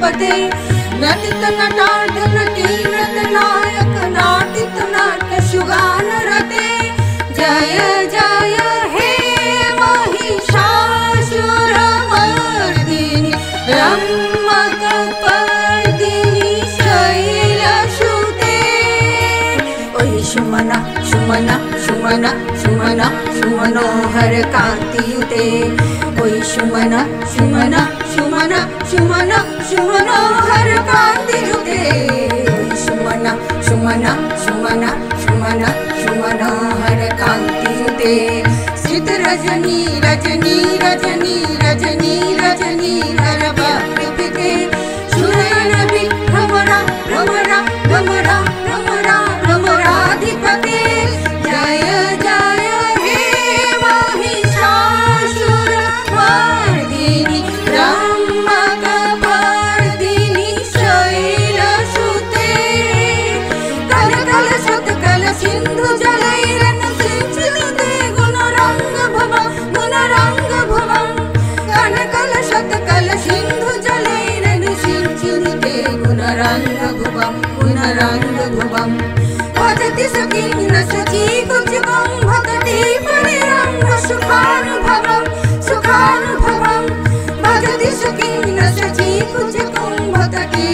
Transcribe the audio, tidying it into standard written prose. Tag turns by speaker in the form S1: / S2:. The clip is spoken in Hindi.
S1: पते नटित नटार्थ नटी नटनायक नाटित नाट्य सुगान रते जय जय हे महिषासुरमर्दिनि ब्रह्मकपर्दिनि शैलसुते। ओय सुमना सुमना सुमना सुमना सुमनोहर कांतियुते ओय सुमना सुमना सुमना सुमना सुमनोहर कांतियुते ओय सुमना सुमना सुमना सुमना सुमनोहर कांतियुते। सित रजनी रजनी रजनी रजनी रजनी करवकृपिते सुनयन विभ्रमरा भ्रमरा भ्रमरा भ्रमरा भ्रमराधिपते जय जय हे महिषासुरमर्दिनि ब्रह्मकपर्दिनि शैलसुते। कल कल सत्कल सिंधु जलैरनु सिंचनुते गुणरंग भवं गुणरंग भवं कल कल सत्कल सिंधु जलैरनु सिंचनुते गुणरंग भवं गुणरंग भवं। भजति सखिन्न सची कुचकं भजति परिरंग सुखानुभवं सुखानुभवं भजति सखिन्न सची कुचकं भजति